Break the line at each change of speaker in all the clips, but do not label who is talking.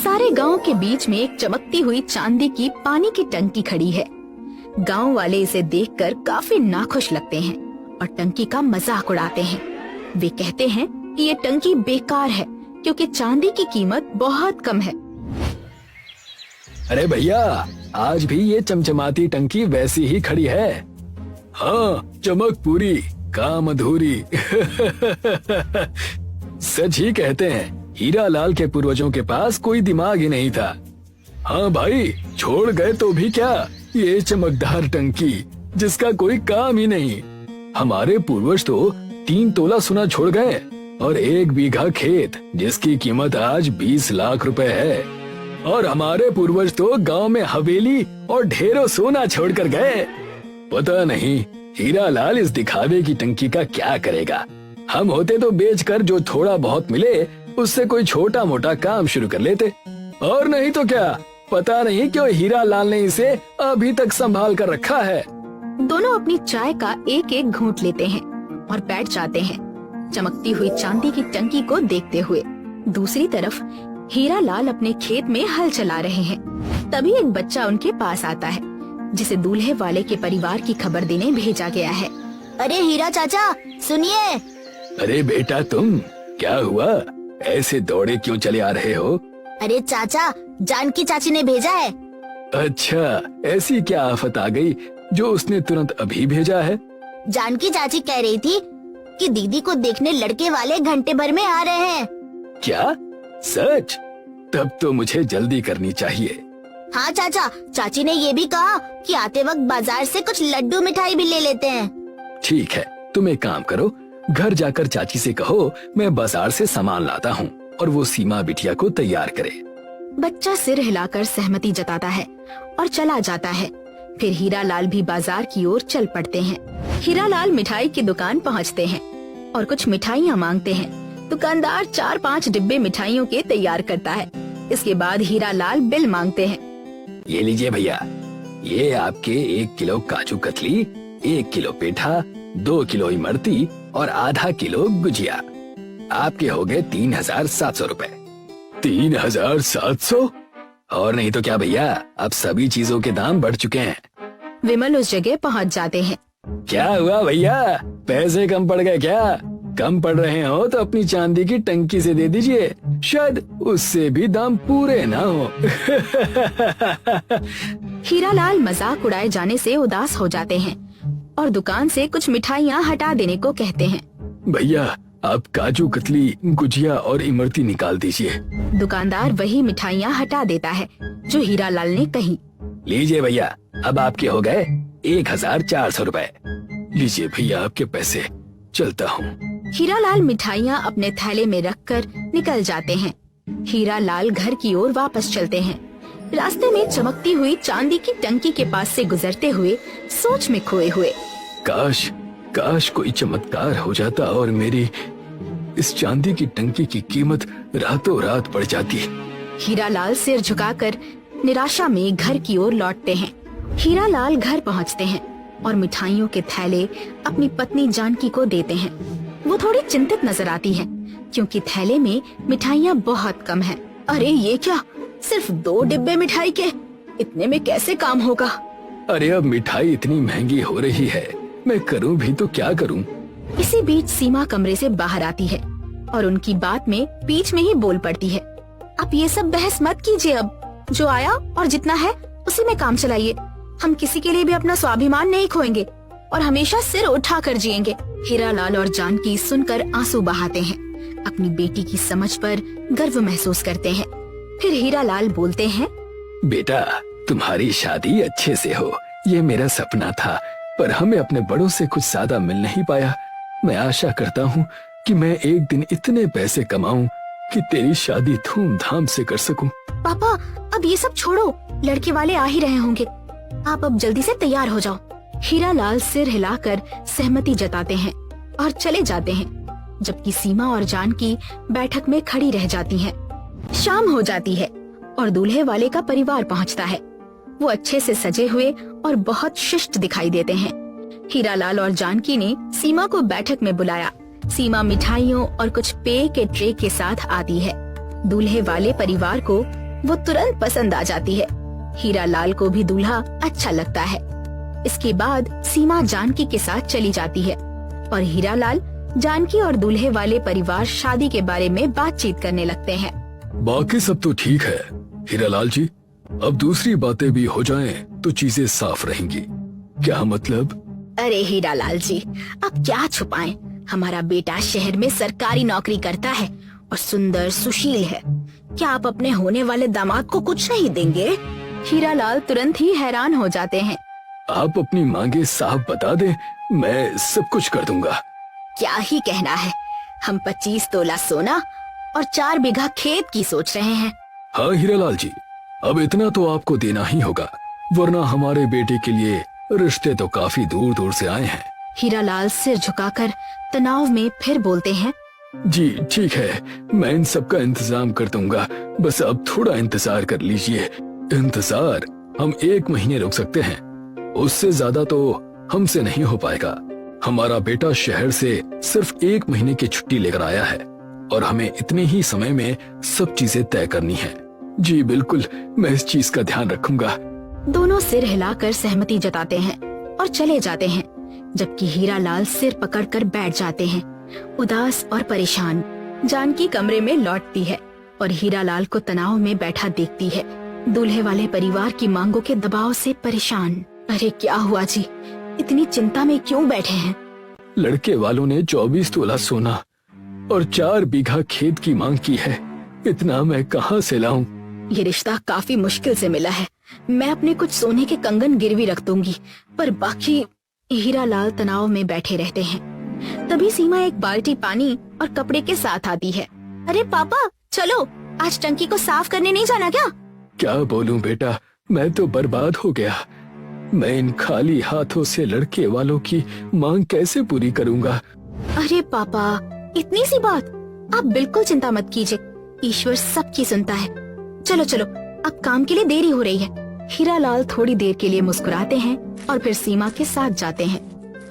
सारे गांव के बीच में एक चमकती हुई चांदी की पानी की टंकी खड़ी है। गांव वाले इसे देखकर काफी नाखुश लगते हैं और टंकी का मजाक उड़ाते हैं। वे कहते हैं कि ये टंकी बेकार है क्योंकि चांदी की कीमत बहुत कम है।
अरे भैया, आज भी ये चमचमाती टंकी वैसी ही खड़ी है। हाँ, चमक पूरी काम अधूरी। सच ही कहते हैं, हीरा लाल के पूर्वजों के पास कोई दिमाग ही नहीं था। हाँ भाई, छोड़ गए तो भी क्या, ये चमकदार टंकी जिसका कोई काम ही नहीं। हमारे पूर्वज तो 3 तोला सोना छोड़ गए और 1 बीघा खेत जिसकी कीमत आज 20 लाख रुपए है। और हमारे पूर्वज तो गांव में हवेली और ढेरों सोना छोड़कर गए। पता नहीं हीरा लाल इस दिखावे की टंकी का क्या करेगा। हम होते तो बेचकर जो थोड़ा बहुत मिले उससे कोई छोटा मोटा काम शुरू कर लेते। और नहीं तो क्या, पता नहीं क्यों हीरा लाल ने इसे अभी तक संभाल कर रखा है।
दोनों अपनी चाय का एक एक घूंट लेते हैं और बैठ जाते हैं, चमकती हुई चांदी की टंकी को देखते हुए। दूसरी तरफ हीरा लाल अपने खेत में हल चला रहे हैं। तभी एक बच्चा उनके पास आता है जिसे दूल्हे वाले के परिवार की खबर देने भेजा गया है।
अरे हीरा चाचा, सुनिए।
अरे बेटा, तुम क्या हुआ? ऐसे दौड़े क्यों चले आ रहे हो?
अरे चाचा, जानकी चाची ने भेजा है।
अच्छा, ऐसी क्या आफत आ गई जो उसने तुरंत अभी भेजा है?
जानकी चाची कह रही थी कि दीदी को देखने लड़के वाले घंटे भर में आ रहे हैं।
क्या सच? तब तो मुझे जल्दी करनी चाहिए।
हाँ चाचा, चाची ने ये भी कहा कि आते वक्त बाजार से कुछ लड्डू मिठाई भी ले लेते हैं।
ठीक है, तुम एक काम करो, घर जाकर चाची से कहो मैं बाजार से सामान लाता हूँ और वो सीमा बिटिया को तैयार करे।
बच्चा सिर हिलाकर सहमति जताता है और चला जाता है। फिर हीरा लाल भी बाजार की ओर चल पड़ते हैं। हीरा लाल मिठाई की दुकान पहुँचते हैं और कुछ मिठाइयाँ मांगते हैं। दुकानदार 4-5 डिब्बे मिठाइयों के तैयार करता है। इसके बाद हीरा लाल बिल मांगते हैं।
ये लीजिए भैया, ये आपके 1 किलो काजू कतली, 1 किलो पेठा, 2 किलो इमरती और आधा किलो गुजिया। आपके हो गए 3700 रुपए। 3700? और नहीं तो क्या भैया, अब सभी चीजों के दाम बढ़ चुके हैं।
विमल उस जगह पहुंच जाते हैं।
क्या हुआ भैया, पैसे कम पड़ गए क्या? कम पड़ रहे हो तो अपनी चांदी की टंकी से दे दीजिए, शायद उससे भी दाम पूरे ना हो।
हीरा लाल मजाक उड़ाए जाने से उदास हो जाते हैं और दुकान से कुछ मिठाइयाँ हटा देने को कहते हैं।
भैया, आप काजू कतली, गुजिया और इमरती निकाल दीजिए।
दुकानदार वही मिठाइयाँ हटा देता है जो हीरा लाल ने कही।
लीजिए भैया, अब आपके हो गए 1400 रुपए। लीजिए भैया आपके पैसे, चलता हूँ।
हीरा लाल मिठाइयाँ अपने थैले में रखकर निकल जाते हैं। हीरा लाल घर की ओर वापस चलते हैं। रास्ते में चमकती हुई चांदी की टंकी के पास से गुजरते हुए सोच में खोए हुए।
काश कोई चमत्कार हो जाता और मेरी इस चांदी की टंकी की कीमत रातों रात बढ़ जाती।
हीरा लाल सिर झुकाकर निराशा में घर की ओर लौटते हैं। हीरा लाल घर पहुंचते हैं और मिठाइयों के थैले अपनी पत्नी जानकी को देते हैं। वो थोड़ी चिंतित नजर आती है क्योंकि थैले में मिठाइयाँ बहुत कम हैं। अरे ये क्या, सिर्फ 2 डिब्बे मिठाई के, इतने में कैसे काम होगा?
अरे अब मिठाई इतनी महंगी हो रही है, मैं करूं भी तो क्या करूं?
इसी बीच सीमा कमरे से बाहर आती है और उनकी बात में बीच में ही बोल पड़ती है। आप ये सब बहस मत कीजिए, अब जो आया और जितना है उसी में काम चलाइए। हम किसी के लिए भी अपना स्वाभिमान नहीं खोएंगे और हमेशा सिर उठा कर जिएंगे। हीरा लाल और जानकी सुनकर आंसू बहाते हैं। अपनी बेटी की समझ पर गर्व महसूस करते हैं। फिर हीरा लाल बोलते हैं,
बेटा, तुम्हारी शादी अच्छे से हो, ये मेरा सपना था, पर हमें अपने बड़ों से कुछ ज्यादा मिल नहीं पाया। मैं आशा करता हूँ कि मैं एक दिन इतने पैसे कमाऊं कि तेरी शादी धूमधाम से कर सकूं।
पापा, अब ये सब छोड़ो, लड़के वाले आ ही रहे होंगे। आप अब जल्दी से तैयार हो जाओ। हीरा लाल सिर हिलाकर सहमति जताते हैं और चले जाते हैं, जबकि सीमा और जानकी बैठक में खड़ी रह जाती हैं। शाम हो जाती है और दूल्हे वाले का परिवार पहुंचता है। वो अच्छे से सजे हुए और बहुत शिष्ट दिखाई देते हैं। हीरा लाल और जानकी ने सीमा को बैठक में बुलाया। सीमा मिठाइयों और कुछ पेय के ट्रे के साथ आती है। दूल्हे वाले परिवार को वो तुरंत पसंद आ जाती है। हीरा लाल को भी दूल्हा अच्छा लगता है। इसके बाद सीमा जानकी के साथ चली जाती है और हीरा लाल, जानकी और दूल्हे वाले परिवार शादी के बारे में बातचीत करने लगते हैं।
बाकी सब तो ठीक है हीरा लाल जी, अब दूसरी बातें भी हो जाएं तो चीजें साफ रहेंगी। क्या मतलब?
अरे हीरा लाल जी, अब क्या छुपाएं, हमारा बेटा शहर में सरकारी नौकरी करता है और सुंदर सुशील है। क्या आप अपने होने वाले दामाद को कुछ नहीं देंगे? हीरा लाल तुरंत ही हैरान हो जाते हैं।
आप अपनी मांगे साफ बता दें, मैं सब कुछ कर दूंगा।
क्या ही कहना है, हम 25 तोला सोना और 4 बीघा खेत की सोच रहे हैं।
हाँ हीरा लाल जी, अब इतना तो आपको देना ही होगा, वरना हमारे बेटे के लिए रिश्ते तो काफी दूर दूर से आए हैं।
हीरा लाल सिर झुकाकर तनाव में फिर बोलते हैं।
जी ठीक है, मैं इन सब का इंतजाम कर दूंगा, बस अब थोड़ा इंतजार कर लीजिए। इंतजार हम 1 महीने रुक सकते हैं, उससे ज्यादा तो हमसे नहीं हो पाएगा। हमारा बेटा शहर से सिर्फ 1 महीने की छुट्टी लेकर आया है और हमें इतने ही समय में सब चीजें तय करनी है। जी बिल्कुल, मैं इस चीज का ध्यान रखूंगा।
दोनों सिर हिलाकर सहमति जताते हैं और चले जाते हैं, जबकि हीरा लाल सिर पकड़कर बैठ जाते हैं, उदास और परेशान। जानकी कमरे में लौटती है और हीरा लाल को तनाव में बैठा देखती है, दूल्हे वाले परिवार की मांगों के दबाव से परेशान। अरे क्या हुआ जी, इतनी चिंता में क्यों बैठे हैं?
लड़के वालों ने 24 तोला सोना और 4 बीघा खेत की मांग की है, इतना मैं कहाँ से लाऊं?
ये रिश्ता काफी मुश्किल से मिला है, मैं अपने कुछ सोने के कंगन गिरवी रख दूंगी, पर बाकी। हीरा लाल तनाव में बैठे रहते हैं। तभी सीमा एक बाल्टी पानी और कपड़े के साथ आती है। अरे पापा चलो, आज टंकी को साफ करने नहीं जाना क्या?
क्या बोलूं बेटा, मैं तो बर्बाद हो गया। मैं इन खाली हाथों से लड़के वालों की मांग कैसे पूरी करूंगा?
अरे पापा, इतनी सी बात, आप बिल्कुल चिंता मत कीजिए, ईश्वर सबकी सुनता है। चलो चलो, अब काम के लिए देरी हो रही है। हीरा लाल थोड़ी देर के लिए मुस्कुराते हैं और फिर सीमा के साथ जाते हैं।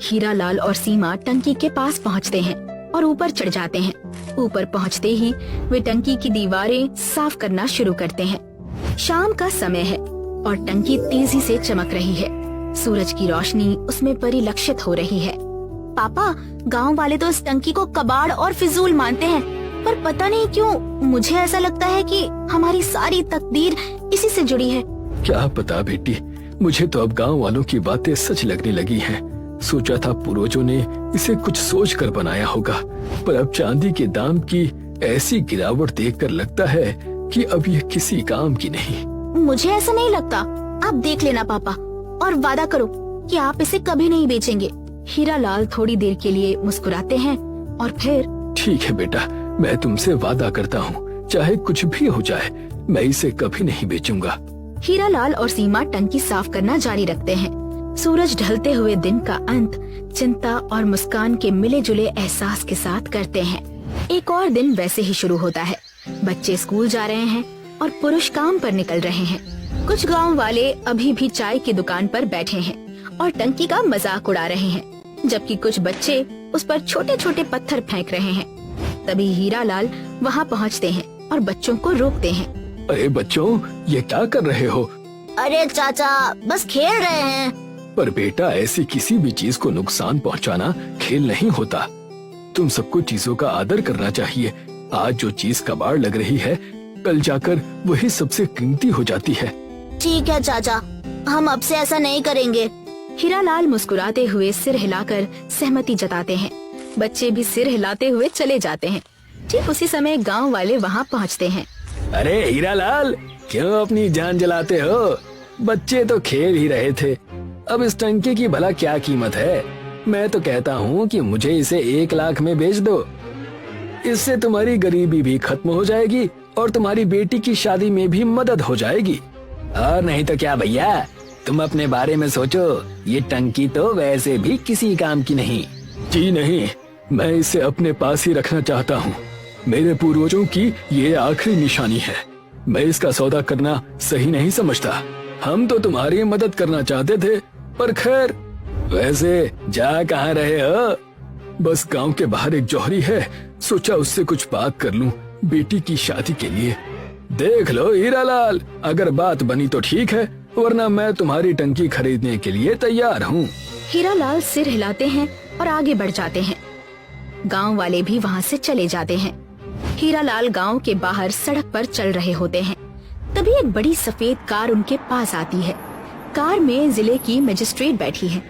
हीरा लाल और सीमा टंकी के पास पहुंचते हैं और ऊपर चढ़ जाते हैं। ऊपर पहुंचते ही वे टंकी की दीवारें साफ करना शुरू करते हैं। शाम का समय है और टंकी तेजी से चमक रही है, सूरज की रोशनी उसमें परिलक्षित हो रही है। पापा, गांव वाले तो इस टंकी को कबाड़ और फिजूल मानते हैं, पर पता नहीं क्यों मुझे ऐसा लगता है कि हमारी सारी तकदीर इसी से जुड़ी है।
क्या पता बेटी, मुझे तो अब गांव वालों की बातें सच लगने लगी हैं। सोचा था पूर्वजों ने इसे कुछ सोच कर बनाया होगा, पर अब चांदी के दाम की ऐसी गिरावट देखकर लगता है कि अब ये किसी काम की नहीं।
मुझे ऐसा नहीं लगता, आप देख लेना पापा, और वादा करो कि आप इसे कभी नहीं बेचेंगे। हीरा लाल थोड़ी देर के लिए मुस्कुराते हैं और फिर।
ठीक है बेटा, मैं तुमसे वादा करता हूँ, चाहे कुछ भी हो जाए, मैं इसे कभी नहीं बेचूंगा।
हीरा लाल और सीमा टंकी साफ करना जारी रखते हैं। सूरज ढलते हुए दिन का अंत चिंता और मुस्कान के मिले जुले एहसास के साथ करते हैं। एक और दिन वैसे ही शुरू होता है। बच्चे स्कूल जा रहे हैं और पुरुष काम पर निकल रहे हैं। कुछ गांव वाले अभी भी चाय की दुकान पर बैठे हैं और टंकी का मजाक उड़ा रहे हैं, जबकि कुछ बच्चे उस पर छोटे छोटे पत्थर फेंक रहे हैं। तभी हीरा लाल वहाँ पहुँचते हैं और बच्चों को रोकते हैं।
अरे बच्चों, ये क्या कर रहे हो?
अरे चाचा, बस खेल रहे हैं।
पर बेटा, ऐसी किसी भी चीज को नुकसान पहुंचाना खेल नहीं होता। तुम सबको चीजों का आदर करना चाहिए। आज जो चीज कबाड़ लग रही है, कल जाकर वही सबसे कीमती हो जाती है।
ठीक है चाचा, हम अब से ऐसा नहीं करेंगे।
हीरा लाल मुस्कुराते हुए सिर हिलाकर सहमति जताते हैं। बच्चे भी सिर हिलाते हुए चले जाते हैं। ठीक उसी समय गांव वाले वहां पहुंचते हैं।
अरे हीरा लाल, क्यों अपनी जान जलाते हो? बच्चे तो खेल ही रहे थे, अब इस टंकी की भला क्या कीमत है? मैं तो कहता हूँ कि मुझे इसे 1 लाख में बेच दो। इससे तुम्हारी गरीबी भी खत्म हो जाएगी और तुम्हारी बेटी की शादी में भी मदद हो जाएगी। और नहीं तो क्या भैया, तुम अपने बारे में सोचो, ये टंकी तो वैसे भी किसी काम की नहीं। जी नहीं, मैं इसे अपने पास ही रखना चाहता हूँ। मेरे पूर्वजों की ये आखिरी निशानी है। मैं इसका सौदा करना सही नहीं समझता। हम तो तुम्हारी मदद करना चाहते थे, पर खैर। वैसे जा कहाँ रहे हो? बस गांव के बाहर एक जौहरी है, सोचा उससे कुछ बात कर लूं बेटी की शादी के लिए। देख लो हीरालाल, अगर बात बनी तो ठीक है, वरना मैं तुम्हारी टंकी खरीदने के लिए तैयार हूँ।
हीरालाल सिर हिलाते हैं और आगे बढ़ जाते हैं। गांव वाले भी वहाँ से चले जाते हैं। हीरालाल गांव के बाहर सड़क पर चल रहे होते हैं। तभी एक बड़ी सफेद कार उनके पास आती है। कार में जिले की मजिस्ट्रेट बैठी है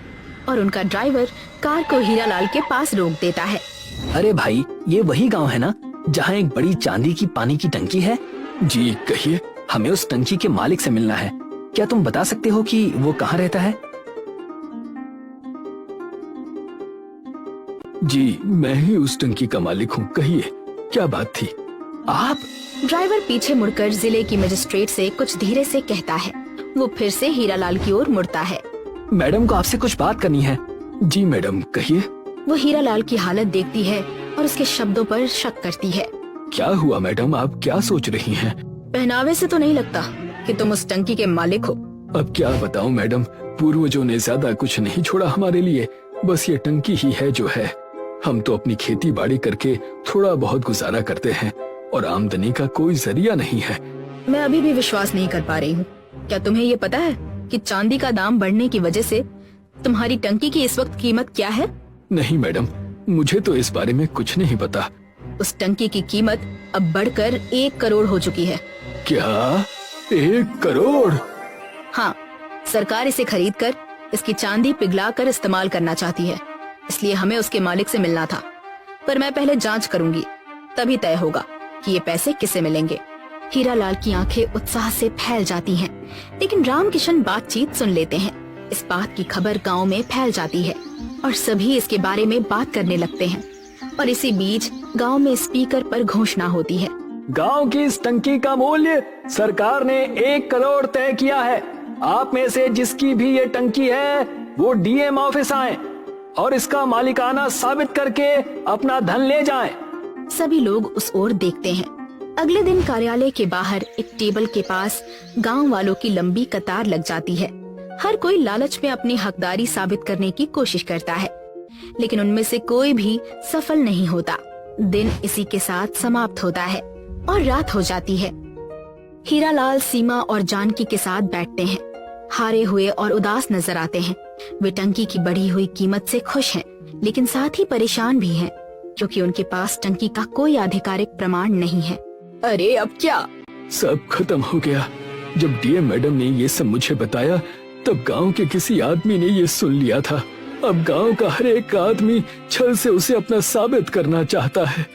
और उनका ड्राइवर कार को हीरालाल के पास रोक देता है।
अरे भाई, ये वही गांव है ना जहाँ एक बड़ी चांदी की पानी की टंकी है?
जी कहिए।
हमें उस टंकी के मालिक से मिलना है। क्या तुम बता सकते हो कि वो कहाँ रहता है?
जी मैं ही उस टंकी का मालिक हूँ, कहिए क्या बात थी?
आप?
ड्राइवर पीछे मुड़कर जिले की मजिस्ट्रेट से कुछ धीरे से कहता है। वो फिर से हीरालाल की ओर मुड़ता है।
मैडम को आपसे कुछ बात करनी है।
जी मैडम कहिए।
वो हीरालाल की हालत देखती है और उसके शब्दों पर शक करती है।
क्या हुआ मैडम, आप क्या सोच रही हैं?
पहनावे से तो नहीं लगता कि तुम उस टंकी के मालिक हो।
अब क्या बताऊं मैडम, पूर्वजों ने ज्यादा कुछ नहीं छोड़ा हमारे लिए, बस ये टंकी ही है जो है। हम तो अपनी खेती बाड़ी करके थोड़ा बहुत गुजारा करते हैं और आमदनी का कोई जरिया नहीं है।
मैं अभी भी विश्वास नहीं कर पा रही हूँ। क्या तुम्हें ये पता है कि चांदी का दाम बढ़ने की वजह से तुम्हारी टंकी की इस वक्त कीमत क्या है?
नहीं मैडम, मुझे तो इस बारे में कुछ नहीं पता।
उस टंकी की कीमत अब बढ़कर 1 करोड़ हो चुकी है।
क्या 1 करोड़?
हाँ, सरकार इसे खरीद कर इसकी चांदी पिघला कर इस्तेमाल करना चाहती है, इसलिए हमें उसके मालिक से मिलना था। पर मैं पहले जांच करूंगी, तभी तय होगा कि ये पैसे किसे मिलेंगे। हीरालाल की आंखें उत्साह से फैल जाती हैं, लेकिन रामकिशन बातचीत सुन लेते हैं। इस बात की खबर गांव में फैल जाती है और सभी इसके बारे में बात करने लगते हैं। और इसी बीच गांव में स्पीकर पर घोषणा होती है।
गांव की इस टंकी का मूल्य सरकार ने 1 करोड़ तय किया है। आप में से जिसकी भी ये टंकी है वो डीएम ऑफिस आए और इसका मालिकाना साबित करके अपना धन ले जाएं।
सभी लोग उस ओर देखते हैं। अगले दिन कार्यालय के बाहर एक टेबल के पास गांव वालों की लंबी कतार लग जाती है। हर कोई लालच में अपनी हकदारी साबित करने की कोशिश करता है, लेकिन उनमें से कोई भी सफल नहीं होता। दिन इसी के साथ समाप्त होता है और रात हो जाती है। हीरालाल सीमा और जानकी के साथ बैठते हैं। हारे हुए और उदास नजर आते हैं। वे टंकी की बढ़ी हुई कीमत से खुश हैं, लेकिन साथ ही परेशान भी हैं, क्योंकि उनके पास टंकी का कोई आधिकारिक प्रमाण नहीं है। अरे अब क्या?
सब खत्म हो गया। जब डीएम मैडम ने ये सब मुझे बताया, तब गांव के किसी आदमी ने ये सुन लिया था। अब गांव का हर एक आदमी छल से उसे अपना साबित करना चाहता है।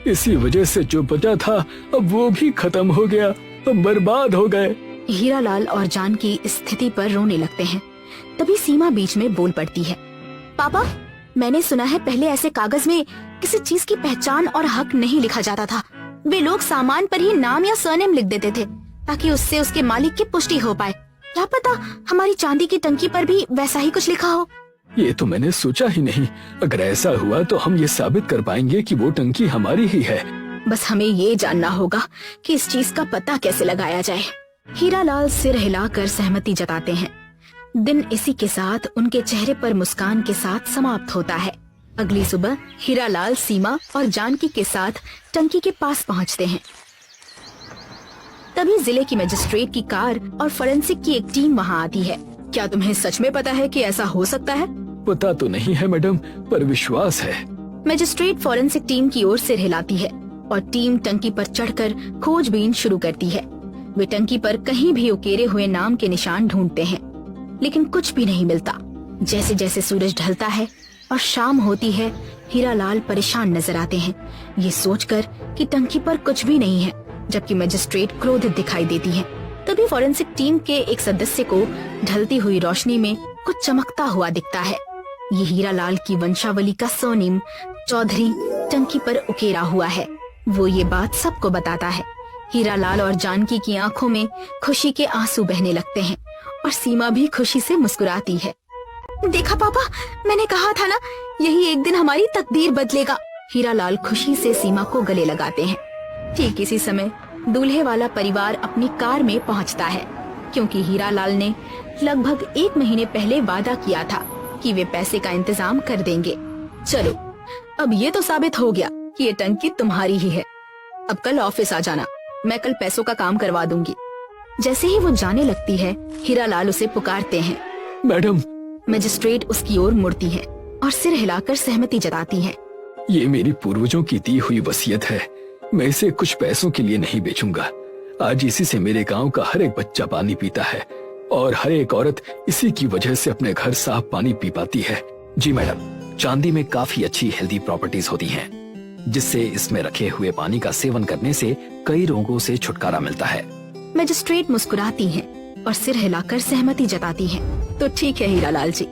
इसी वजह से जो बचा था अब वो भी खत्म हो गया, अब बर्बाद हो गए।
हीरालाल और जानकी इस स्थिति पर रोने लगते हैं। तभी सीमा बीच में बोल पड़ती है। पापा, मैंने सुना है पहले ऐसे कागज में किसी चीज की पहचान और हक नहीं लिखा जाता था। वे लोग सामान पर ही नाम या सरनेम लिख देते थे ताकि उससे उसके मालिक की पुष्टि हो पाए। क्या पता हमारी चांदी की टंकी पर भी वैसा ही कुछ लिखा हो।
ये तो मैंने सोचा ही नहीं। अगर ऐसा हुआ तो हम ये साबित कर पाएंगे कि वो टंकी हमारी ही है।
बस हमें ये जानना होगा कि इस चीज का पता कैसे लगाया जाए। हीरालाल सिर हिलाकर सहमति जताते हैं। दिन इसी के साथ उनके चेहरे पर मुस्कान के साथ समाप्त होता है। अगली सुबह हीरालाल सीमा और जानकी के साथ टंकी के पास पहुंचते हैं। तभी जिले की मजिस्ट्रेट की कार और फोरेंसिक की एक टीम वहां आती है। क्या तुम्हें सच में पता है कि ऐसा हो सकता है?
पता तो नहीं है मैडम, पर विश्वास है।
मजिस्ट्रेट फोरेंसिक टीम की ओर सिर हिलाती है और टीम टंकी पर चढ़कर खोजबीन शुरू करती है। वे टंकी पर कहीं भी उकेरे हुए नाम के निशान ढूंढते हैं, लेकिन कुछ भी नहीं मिलता। जैसे जैसे सूरज ढलता है और शाम होती है, हीरालाल परेशान नजर आते हैं, ये सोचकर कि टंकी पर कुछ भी नहीं है, जबकि मजिस्ट्रेट क्रोधित दिखाई देती है। तभी फोरेंसिक टीम के एक सदस्य को ढलती हुई रोशनी में कुछ चमकता हुआ दिखता है। ये हीरालाल की वंशावली का सोनिम चौधरी टंकी पर उकेरा हुआ है। वो ये बात सबको बताता है। हीरालाल और जानकी की आंखों में खुशी के आंसू बहने लगते हैं और सीमा भी खुशी से मुस्कुराती है। देखा पापा, मैंने कहा था ना, यही एक दिन हमारी तकदीर बदलेगा। हीरालाल खुशी से सीमा को गले लगाते हैं। ठीक इसी समय दूल्हे वाला परिवार अपनी कार में पहुंचता है, क्योंकि हीरालाल ने लगभग 1 महीने पहले वादा किया था कि वे पैसे का इंतजाम कर देंगे। चलो, अब ये तो साबित हो गया कि ये टंकी तुम्हारी ही है। अब कल ऑफिस आ जाना मैं कल पैसों का काम करवा दूंगी। जैसे ही वो जाने लगती है, हीरालाल उसे पुकारते हैं।
मैडम,
मजिस्ट्रेट उसकी ओर मुड़ती है और सिर हिलाकर सहमति जताती है।
ये मेरी पूर्वजों की दी हुई वसीयत है। मैं इसे कुछ पैसों के लिए नहीं बेचूंगा। आज इसी से मेरे गांव का हर एक बच्चा पानी पीता है और हर एक औरत इसी की वजह से अपने घर साफ पानी पी पाती है। जी मैडम, चांदी में काफी अच्छी हेल्दी प्रॉपर्टीज होती हैं, जिससे इसमें रखे हुए पानी का सेवन करने से कई रोगों से छुटकारा मिलता है।
मजिस्ट्रेट मुस्कुराती है और सिर हिलाकर सहमति जताती है। तो ठीक है हीरालाल जी,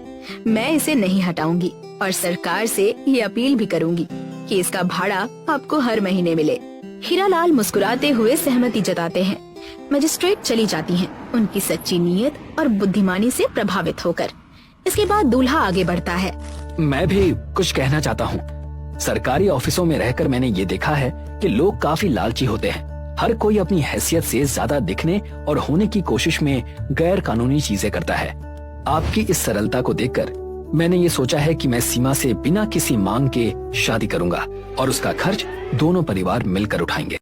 मैं इसे नहीं हटाऊंगी और सरकार से ये अपील भी करूंगी कि इसका भाड़ा आपको हर महीने मिले। हीरालाल मुस्कुराते हुए सहमति जताते हैं। मजिस्ट्रेट चली जाती हैं, उनकी सच्ची नीयत और बुद्धिमानी से प्रभावित होकर। इसके बाद दूल्हा आगे बढ़ता है।
मैं भी कुछ कहना चाहता हूँ। सरकारी ऑफिसों में रहकर मैंने ये देखा है कि लोग काफी लालची होते हैं। हर कोई अपनी हैसियत से ज्यादा दिखने और होने की कोशिश में गैर कानूनी चीजें करता है। आपकी इस सरलता को देखकर मैंने ये सोचा है कि मैं सीमा से बिना किसी मांग के शादी करूंगा और उसका खर्च दोनों परिवार मिलकर उठाएंगे।